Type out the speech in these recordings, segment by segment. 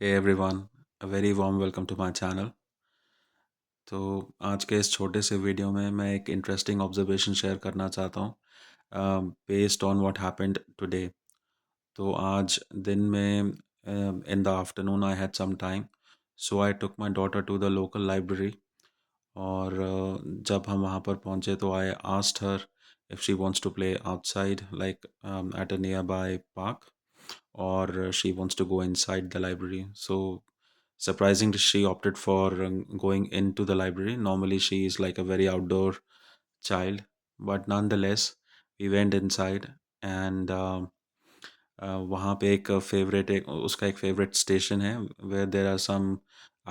Hey everyone, a very warm welcome to my channel। तो आज के इस छोटे से वीडियो में मैं एक इंटरेस्टिंग ऑब्जर्वेशन शेयर करना चाहता हूँ based on what happened today. तो आज दिन में in the afternoon I had some time, so I took my daughter to the local library. और जब हम वहाँ पर पहुँचे तो I asked her if she wants to play outside like at a nearby park, or she wants to go inside the library. So surprisingly, she opted for going into the library. Normally, she is like a very outdoor child, but nonetheless, we went inside and वहाँ पे एक उसका एक favourite station है where there are some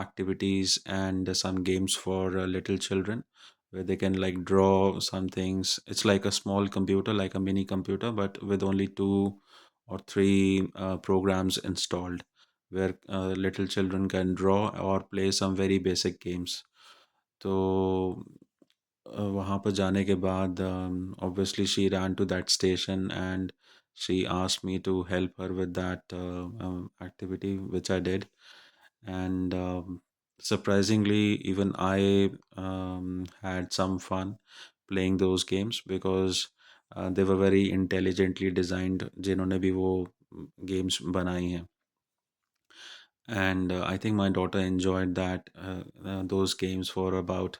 activities and some games for little children where they can like draw some things. It's like a small computer, like a mini computer, but with only two or three programs installed where little children can draw or play some very basic games. तो वहाँ पर जाने के बाद obviously she ran to that station and she asked me to help her with that activity, which I did. And surprisingly, even I had some fun playing those games because they were very intelligently designed, जिन्होंने भी वो games बनाई हैं। And I think my daughter enjoyed that those games for about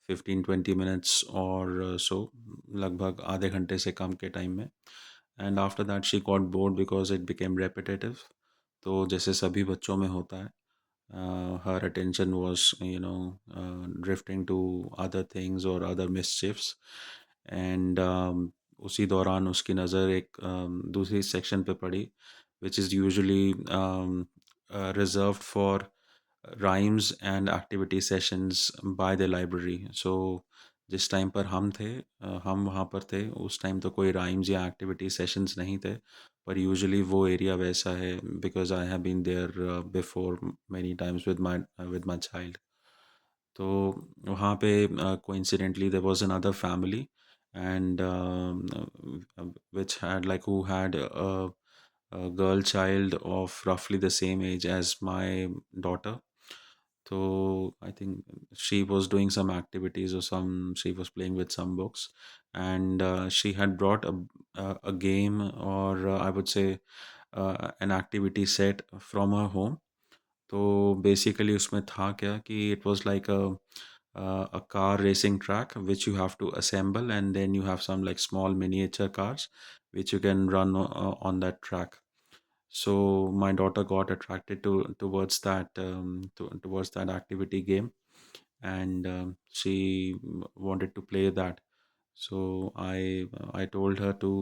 15-20 minutes or so, लगभग आधे घंटे से कम के टाइम में। And after that she got bored because it became repetitive। तो जैसे सभी बच्चों में होता है, her attention was drifting to other things or other mischiefs। and उसी दौरान उसकी नज़र एक दूसरी सेक्शन पे पड़ी which is usually reserved for rhymes and activity sessions by the library। So जिस टाइम पर हम वहाँ पर थे उस टाइम तो कोई rhymes या activity sessions नहीं थे, पर usually वो एरिया वैसा है because I have been there before many times with my child। तो वहाँ पे coincidentally there was another family and which had like who had a girl child of roughly the same age as my daughter। so I think she was doing some activities or she was playing with some books, and she had brought a game, or I would say an activity set from her home। तो basically उसमें था क्या कि it was like a car racing track which you have to assemble, and then you have some like small miniature cars which you can run on that track। so my daughter got attracted towards towards that activity game, and she wanted to play that। so I told her to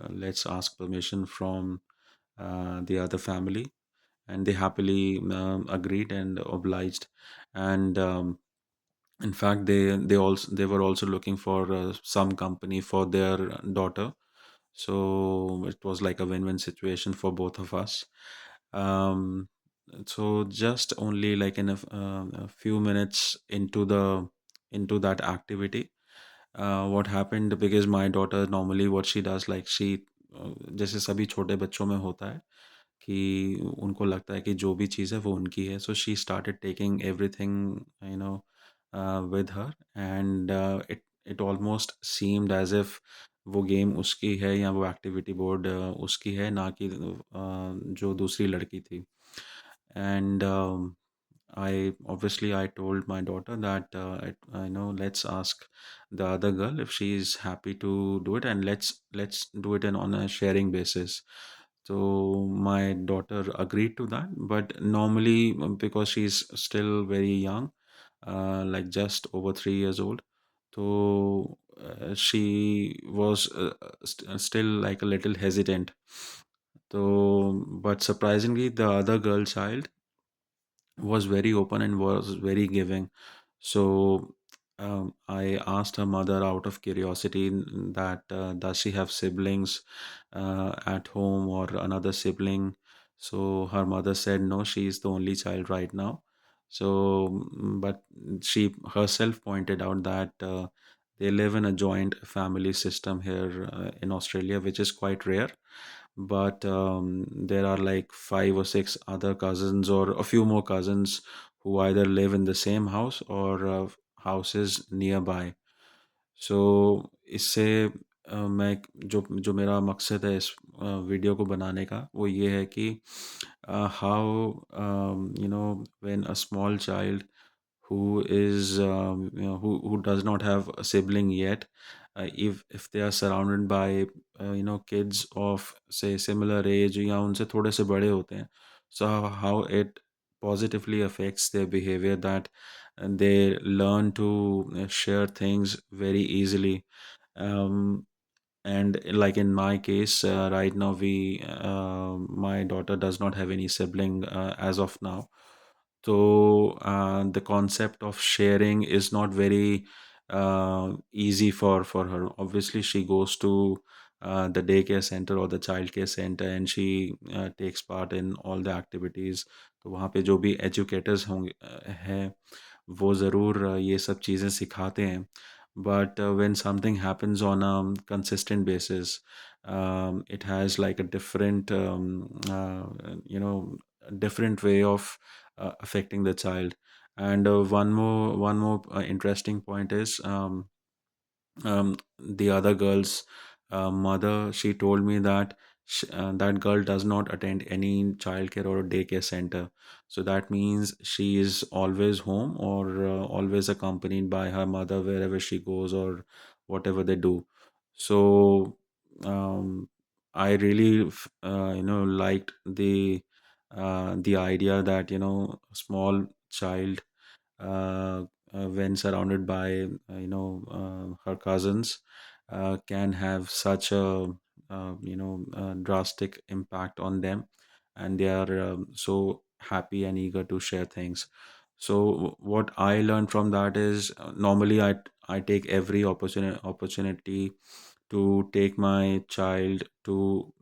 let's ask permission from the other family, and they happily agreed and obliged। and in fact they were also looking for some company for their daughter, so it was like a win-win situation for both of us। um, so just only like in a few minutes into that activity, what happened, because my daughter normally what she does like she जैसे सभी छोटे बच्चों में होता है कि उनको लगता है कि जो भी चीज़ है वो उनकी है। So she started taking everything with her, and it almost seemed as if वो गेम उसकी है या वो एक्टिविटी बोर्ड उसकी है, ना कि जो दूसरी लड़की थी। And I told my daughter that I know let's ask the other girl if she is happy to do it, and let's do it on a sharing basis। So my daughter agreed to that, but normally because she's still very young, like just over 3 years old, so she was still like a little hesitant। So, but surprisingly, the other girl child was very open and was very giving। So I asked her mother out of curiosity that does she have siblings at home or another sibling. So her mother said no, she is the only child right now। So but she herself pointed out that they live in a joint family system here in Australia, which is quite rare, but there are like 5 or 6 other cousins or a few more cousins who either live in the same house or houses nearby. सो इससे मैं जो जो मेरा मकसद है इस video को बनाने का वो ये है कि how when a small child who is who does not have a sibling yet, if they are surrounded by kids of say similar age या उनसे थोड़े से बड़े होते हैं, so how it positively affects their behavior, that they learn to share things very easily. And like in my case, right now we my daughter does not have any sibling as of now. So the concept of sharing is not very easy for her. Obviously, she goes to the daycare center or the childcare center, and she takes part in all the activities. तो वहाँ पे जो भी educators होंगे हैं, वो ज़रूर ये सब चीज़ें सिखाते हैं. But when something happens on a consistent basis, it has like a different different way of affecting the child. And one more interesting point is, the other girl's mother, she told me that that girl does not attend any childcare or daycare center. So that means she is always home or always accompanied by her mother wherever she goes or whatever they do. So um, I really liked the idea that small child, uh, when surrounded by her cousins, can have such a drastic impact on them, and they are so happy and eager to share things. So what I learned from that is, normally I take every opportunity to take my child to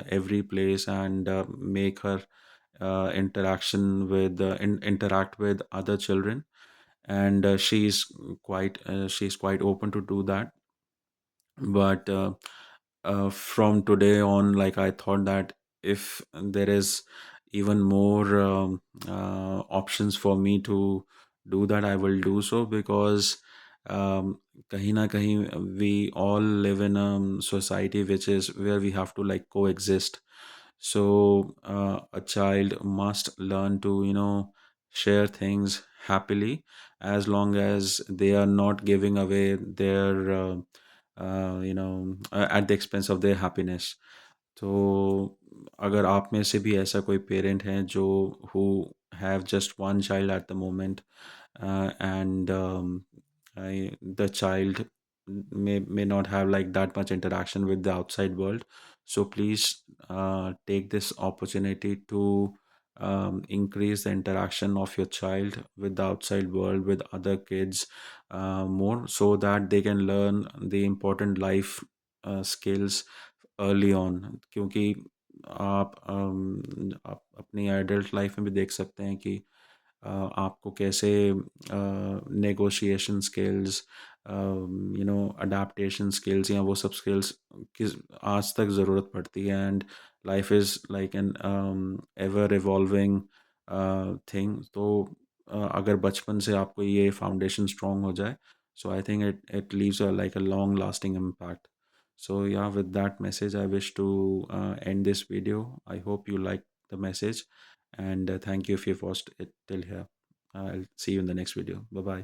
every place and make her interact with other children, and she's quite open to do that. But from today on, like, I thought that if there is even more options for me to do that, I will do so, because kahin na kahin we all live in a society which is where we have to like coexist. So a child must learn to share things happily, as long as they are not giving away their at the expense of their happiness. तो अगर आप में से भी ऐसा कोई parent हैं जो who have just one child at the moment, and the child may not have like that much interaction with the outside world, so please take this opportunity to increase the interaction of your child with the outside world, with other kids, more, so that they can learn the important life skills early on. क्योंकि आप अपनी adult life में भी देख सकते हैं कि आपको कैसे नेगोशिएशन स्किल्स, अडेप्टेशन स्किल्स या वो सब स्किल्स किस आज तक ज़रूरत पड़ती है. And life is like an ever evolving thing. तो अगर बचपन से आपको ये फाउंडेशन स्ट्रॉन्ग हो जाए, so I think it leaves a like a long lasting impact. So yeah, with that message, I wish to end this video. I hope you like the message, and thank you if you've watched it till here. I'll see you in the next video. Bye bye.